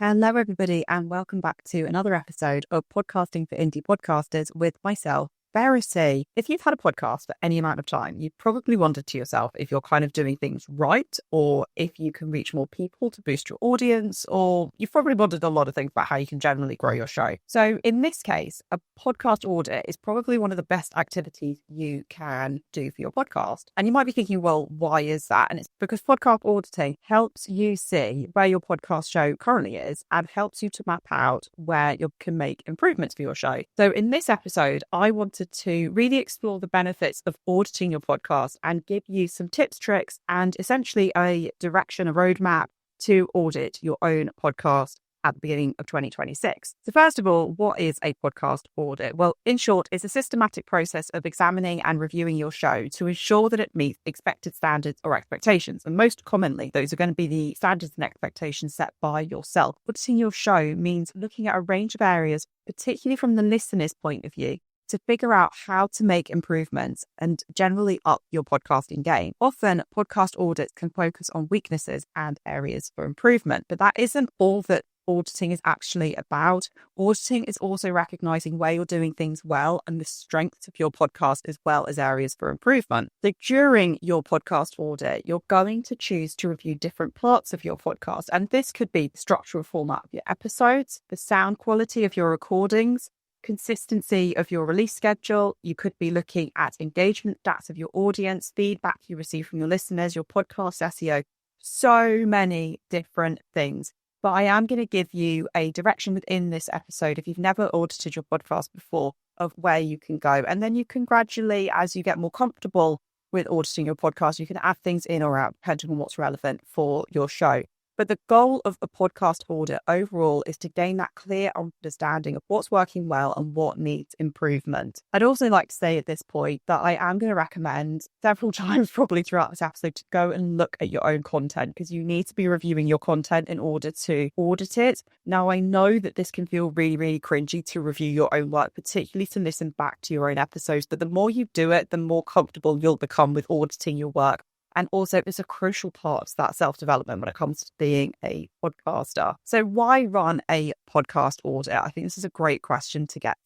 Hello, everybody, and welcome back to another episode of Podcasting for Indie Podcasters with myself, Verity. If you've had a podcast for any amount of time, you've probably wondered to yourself if you're kind of doing things right, or if you can reach more people to boost your audience, or you've probably wondered a lot of things about how you can generally grow your show. So in this case, a podcast audit is probably one of the best activities you can do for your podcast. And you might be thinking, well, why is that? And it's because podcast auditing helps you see where your podcast show currently is and helps you to map out where you can make improvements for your show. So in this episode, I wanted to really explore the benefits of auditing your podcast and give you some tips, tricks, and essentially a direction, a roadmap to audit your own podcast at the beginning of 2026. So first of all, what is a podcast audit? Well, in short, it's a systematic process of examining and reviewing your show to ensure that it meets expected standards or expectations. And most commonly, those are going to be the standards and expectations set by yourself. Auditing your show means looking at a range of areas, particularly from the listener's point of view, to figure out how to make improvements and generally up your podcasting game. Often, podcast audits can focus on weaknesses and areas for improvement, but that isn't all that auditing is actually about. Auditing is also recognizing where you're doing things well and the strengths of your podcast as well as areas for improvement. So during your podcast audit, you're going to choose to review different parts of your podcast. And this could be the structural format of your episodes, the sound quality of your recordings, consistency of your release schedule. You could be looking at engagement stats of your audience, feedback you receive from your listeners, your podcast SEO, so many different things. But I am going to give you a direction within this episode, if you've never audited your podcast before, of where you can go. And then you can gradually, as you get more comfortable with auditing your podcast, you can add things in or out depending on what's relevant for your show. But the goal of a podcast audit overall is to gain that clear understanding of what's working well and what needs improvement. I'd also like to say at this point that I am going to recommend several times probably throughout this episode to go and look at your own content, because you need to be reviewing your content in order to audit it. Now, I know that this can feel really, really cringy to review your own work, particularly to listen back to your own episodes. But the more you do it, the more comfortable you'll become with auditing your work. And also, it's a crucial part of that self-development when it comes to being a podcaster. So why run a podcast audit? I think this is a great question to get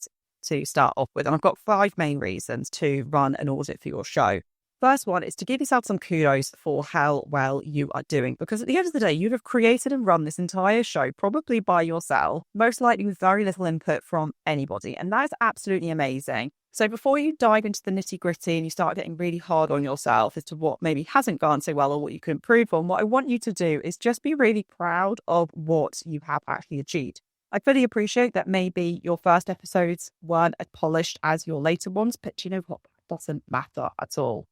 to start off with. And I've got 5 main reasons to run an audit for your show. First one is to give yourself some kudos for how well you are doing. Because at the end of the day, you'd have created and run this entire show probably by yourself, most likely with very little input from anybody. And that is absolutely amazing. So before you dive into the nitty gritty and you start getting really hard on yourself as to what maybe hasn't gone so well or what you can improve on, what I want you to do is just be really proud of what you have actually achieved. I fully appreciate that maybe your first episodes weren't as polished as your later ones, but you know what? That doesn't matter at all.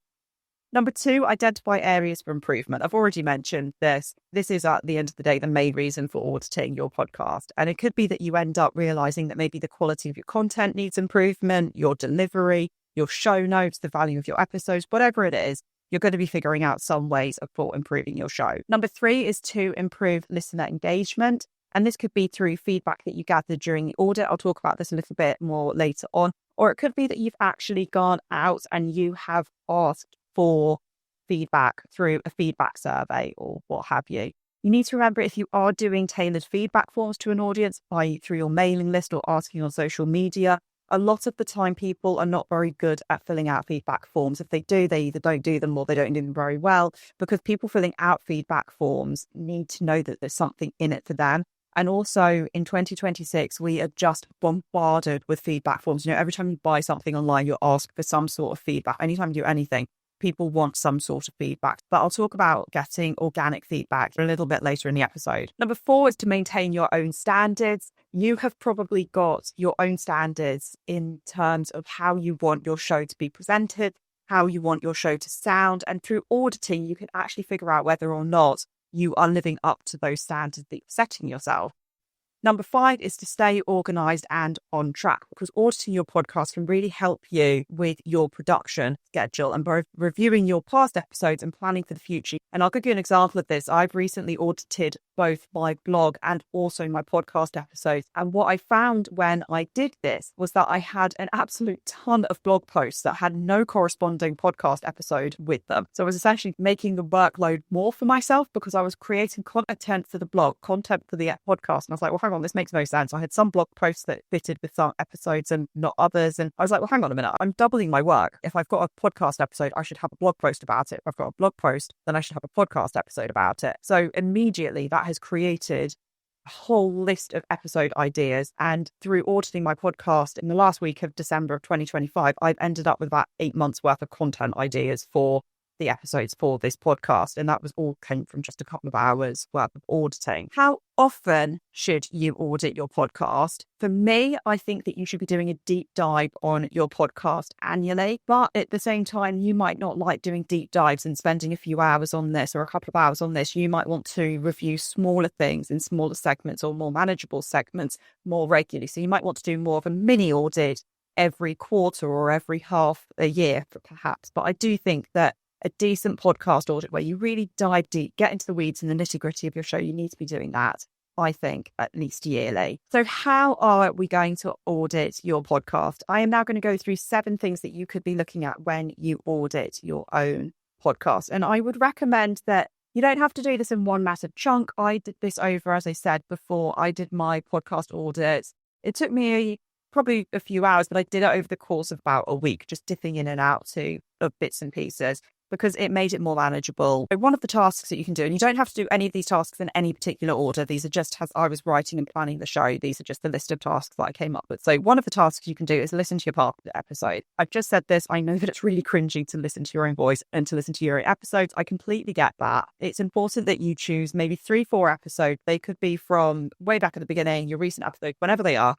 Number 2, identify areas for improvement. I've already mentioned this. This is at the end of the day, the main reason for auditing your podcast. And it could be that you end up realizing that maybe the quality of your content needs improvement, your delivery, your show notes, the value of your episodes, whatever it is, you're going to be figuring out some ways for improving your show. Number 3 is to improve listener engagement. And this could be through feedback that you gathered during the audit. I'll talk about this a little bit more later on. Or it could be that you've actually gone out and you have asked for feedback through a feedback survey or what have you. You need to remember, if you are doing tailored feedback forms to an audience, i.e. through your mailing list or asking on social media, a lot of the time people are not very good at filling out feedback forms. If they do, they either don't do them or they don't do them very well, because people filling out feedback forms need to know that there's something in it for them. And also in 2026, we are just bombarded with feedback forms. You know, every time you buy something online, you're asked for some sort of feedback. Anytime you do anything, people want some sort of feedback. But I'll talk about getting organic feedback a little bit later in the episode. Number 4 is to maintain your own standards. You have probably got your own standards in terms of how you want your show to be presented, how you want your show to sound. And through auditing, you can actually figure out whether or not you are living up to those standards that you're setting yourself. Number 5 is to stay organised and on track, because auditing your podcast can really help you with your production schedule and by reviewing your past episodes and planning for the future. And I'll give you an example of this. I've recently audited both my blog and also my podcast episodes. And what I found when I did this was that I had an absolute ton of blog posts that had no corresponding podcast episode with them. So I was essentially making the workload more for myself because I was creating content for the blog, content for the podcast. And I was like, well, hang on, this makes no sense. I had some blog posts that fitted with some episodes and not others. And I was like, well, hang on a minute, I'm doubling my work. If I've got a podcast episode, I should have a blog post about it. If I've got a blog post, then I should have a podcast episode about it. So immediately that has created a whole list of episode ideas. And through auditing my podcast in the last week of December of 2025, I've ended up with about 8 months worth of content ideas for the episodes for this podcast. And that was all came from just a couple of hours worth of auditing. How often should you audit your podcast? For me, I think that you should be doing a deep dive on your podcast annually. But at the same time, you might not like doing deep dives and spending a few hours on this or a couple of hours on this. You might want to review smaller things in smaller segments or more manageable segments more regularly. So you might want to do more of a mini audit every quarter or every half a year, perhaps. But I do think that a decent podcast audit where you really dive deep, get into the weeds and the nitty gritty of your show, you need to be doing that, I think, at least yearly. So how are we going to audit your podcast? I am now going to go through 7 things that you could be looking at when you audit your own podcast. And I would recommend that you don't have to do this in one massive chunk. I did this over, as I said before, I did my podcast audits. It took me probably a few hours, but I did it over the course of about a week, just dipping in and out of bits and pieces, because it made it more manageable. So one of the tasks that you can do, and you don't have to do any of these tasks in any particular order. These are just as I was writing and planning the show. These are just the list of tasks that I came up with. So one of the tasks you can do is listen to your part of the episode. I've just said this. I know that it's really cringy to listen to your own voice and to listen to your own episodes. I completely get that. It's important that you choose maybe 3-4 episodes. They could be from way back at the beginning, your recent episode, whenever they are.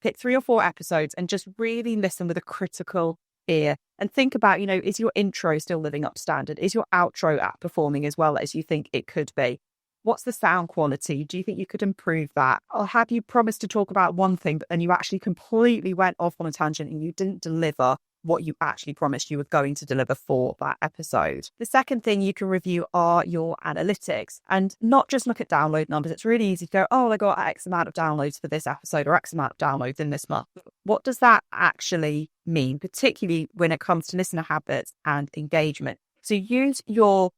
Pick 3 or 4 episodes and just really listen with a critical ear and think about, is your intro still living up to standard? Is your outro app performing as well as you think it could be? What's the sound quality? Do you think you could improve that? Or have you promised to talk about one thing, but then you actually completely went off on a tangent and you didn't deliver what you actually promised you were going to deliver for that episode? The second thing you can review are your analytics, and not just look at download numbers. It's really easy to go, oh, I got X amount of downloads for this episode or X amount of downloads in this month. What does that actually mean, particularly when it comes to listener habits and engagement? So use your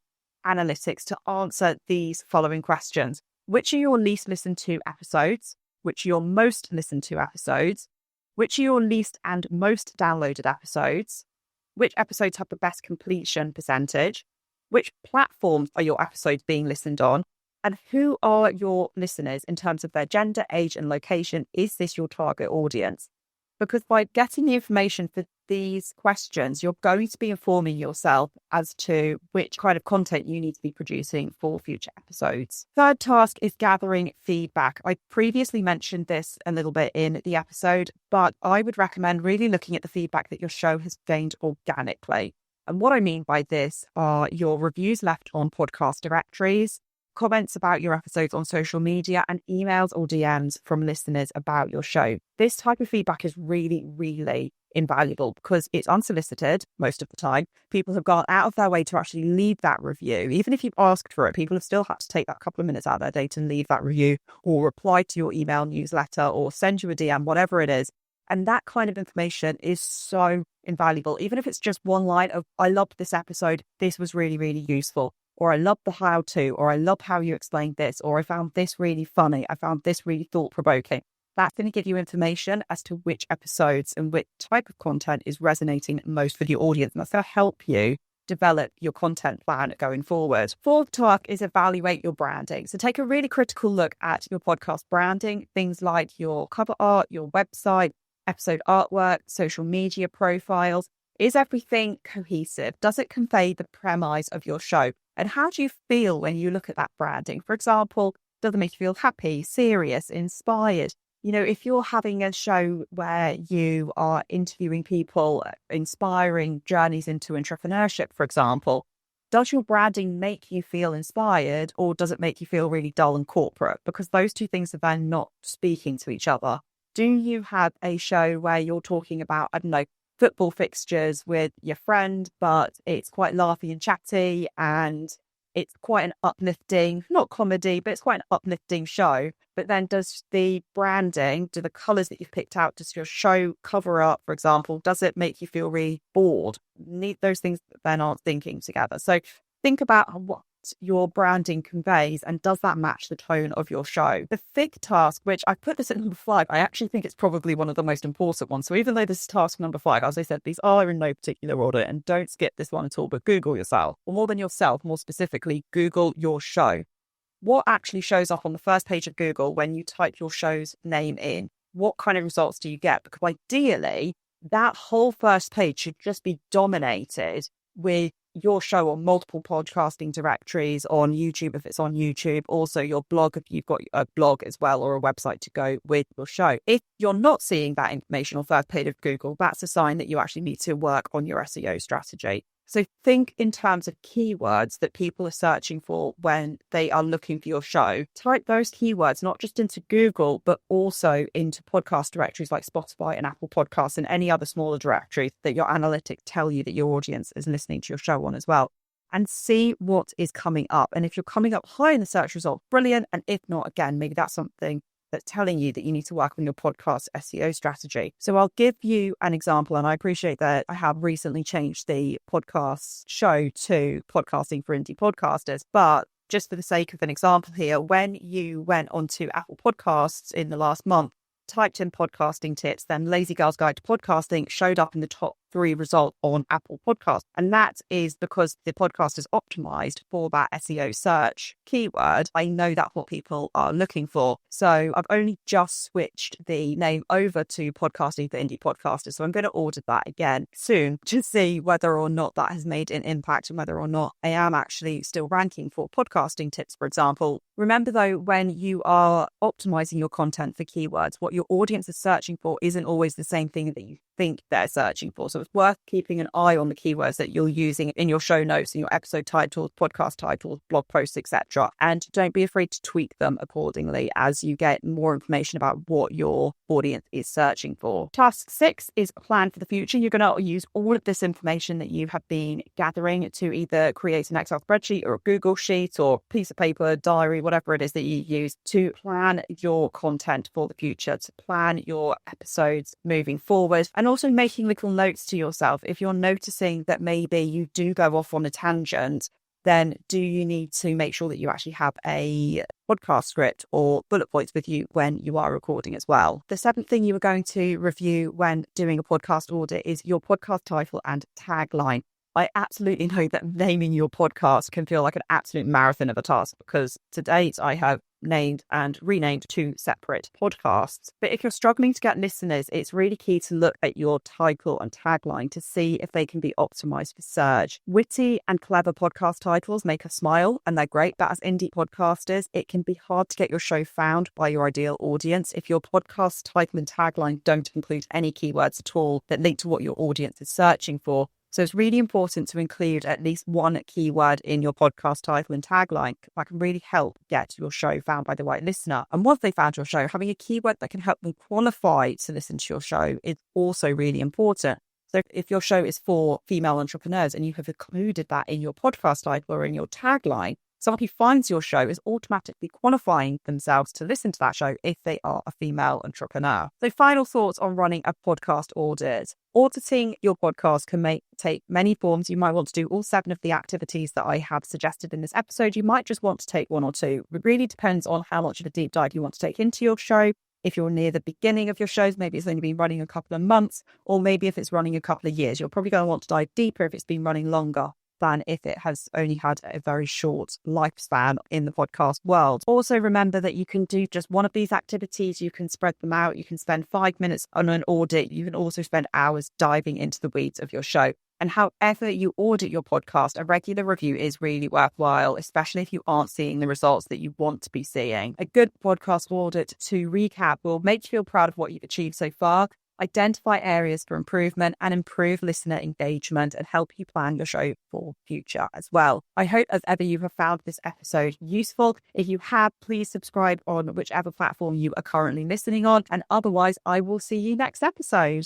analytics to answer these following questions. Which are your least listened to episodes? Which are your most listened to episodes? Which are your least and most downloaded episodes? Which episodes have the best completion percentage? Which platforms are your episodes being listened on? And who are your listeners in terms of their gender, age, and location? Is this your target audience? Because by getting the information for these questions, you're going to be informing yourself as to which kind of content you need to be producing for future episodes. Third task is gathering feedback. I previously mentioned this a little bit in the episode, but I would recommend really looking at the feedback that your show has gained organically. And what I mean by this are your reviews left on podcast directories, comments about your episodes on social media, and emails or DMs from listeners about your show. This type of feedback is really, really invaluable because it's unsolicited most of the time. People have gone out of their way to actually leave that review. Even if you've asked for it, people have still had to take that couple of minutes out of their day to leave that review or reply to your email newsletter or send you a DM, whatever it is. And that kind of information is so invaluable. Even if it's just one line of, I loved this episode, this was really, really useful. Or I love the how to, or I love how you explained this, or I found this really funny, I found this really thought-provoking. That's going to give you information as to which episodes and which type of content is resonating most with your audience. And that's going to help you develop your content plan going forward. Fourth task is evaluate your branding. So take a really critical look at your podcast branding, things like your cover art, your website, episode artwork, social media profiles. Is everything cohesive? Does it convey the premise of your show? And how do you feel when you look at that branding? For example, does it make you feel happy, serious, inspired? If you're having a show where you are interviewing people, inspiring journeys into entrepreneurship, for example, does your branding make you feel inspired, or does it make you feel really dull and corporate? Because those two things are then not speaking to each other. Do you have a show where you're talking about, football fixtures with your friend, but it's quite laughy and chatty, and it's quite an uplifting, not comedy, but it's quite an uplifting show. But then does the branding, do the colours that you've picked out, does your show cover up, for example, does it make you feel really bored? Those things then aren't thinking together. So think about what your branding conveys and does that match the tone of your show? The fifth task, which I put this at number 5, I actually think it's probably one of the most important ones. So even though this is task number 5, as I said, these are in no particular order and don't skip this one at all, but Google yourself, or more than yourself, more specifically, Google your show. What actually shows up on the first page of Google when you type your show's name in? What kind of results do you get? Because ideally, that whole first page should just be dominated with your show on multiple podcasting directories, on YouTube if it's on YouTube, also your blog if you've got a blog as well or a website to go with your show. If you're not seeing that information on first page of Google, that's a sign that you actually need to work on your SEO strategy. So think in terms of keywords that people are searching for when they are looking for your show. Type those keywords not just into Google, but also into podcast directories like Spotify and Apple Podcasts and any other smaller directories that your analytics tell you that your audience is listening to your show on as well. And see what is coming up. And if you're coming up high in the search results, brilliant. And if not, again, maybe that's something that's telling you that you need to work on your podcast SEO strategy. So I'll give you an example, and I appreciate that I have recently changed the podcast show to Podcasting for Indie Podcasters, but just for the sake of an example here, when you went onto Apple Podcasts in the last month, typed in podcasting tips, then Lazy Girl's Guide to Podcasting showed up in the top 3 results on Apple Podcasts. And that is because the podcast is optimized for that SEO search keyword. I know that's what people are looking for. So I've only just switched the name over to Podcasting for Indie Podcasters. So I'm going to audit that again soon to see whether or not that has made an impact and whether or not I am actually still ranking for podcasting tips, for example. Remember though, when you are optimizing your content for keywords, what your audience is searching for isn't always the same thing that you think they're searching for. So it's worth keeping an eye on the keywords that you're using in your show notes, in your episode titles, podcast titles, blog posts, etc. And don't be afraid to tweak them accordingly as you get more information about what your audience is searching for. Task 6 is a plan for the future. You're going to use all of this information that you have been gathering to either create an Excel spreadsheet or a Google sheet or piece of paper, diary, whatever it is that you use to plan your content for the future, to plan your episodes moving forward, and also making little notes to yourself. If you're noticing that maybe you do go off on a tangent, then do you need to make sure that you actually have a podcast script or bullet points with you when you are recording as well? The 7th thing you are going to review when doing a podcast audit is your podcast title and tagline. I absolutely know that naming your podcast can feel like an absolute marathon of a task because to date I have named and renamed 2 separate podcasts. But if you're struggling to get listeners, it's really key to look at your title and tagline to see if they can be optimized for search. Witty and clever podcast titles make us smile and they're great, but as indie podcasters, it can be hard to get your show found by your ideal audience if your podcast title and tagline don't include any keywords at all that link to what your audience is searching for. So it's really important to include at least one keyword in your podcast title and tagline that can really help get your show found by the right listener. And once they found your show, having a keyword that can help them qualify to listen to your show is also really important. So if your show is for female entrepreneurs and you have included that in your podcast title or in your tagline, someone who finds your show is automatically qualifying themselves to listen to that show if they are a female entrepreneur. So final thoughts on running a podcast audit. Auditing your podcast can take many forms. You might want to do all 7 of the activities that I have suggested in this episode. You might just want to take 1 or 2. It really depends on how much of a deep dive you want to take into your show. If you're near the beginning of your shows, maybe it's only been running a couple of months, or maybe if it's running a couple of years, you're probably going to want to dive deeper if it's been running longer than if it has only had a very short lifespan in the podcast world. Also remember that you can do just one of these activities. You can spread them out. You can spend 5 minutes on an audit. You can also spend hours diving into the weeds of your show. And however you audit your podcast, a regular review is really worthwhile, especially if you aren't seeing the results that you want to be seeing. A good podcast audit, to recap, will make you feel proud of what you've achieved so far, identify areas for improvement and improve listener engagement and help you plan your show for future as well. I hope as ever you have found this episode useful. If you have, please subscribe on whichever platform you are currently listening on. And otherwise, I will see you next episode.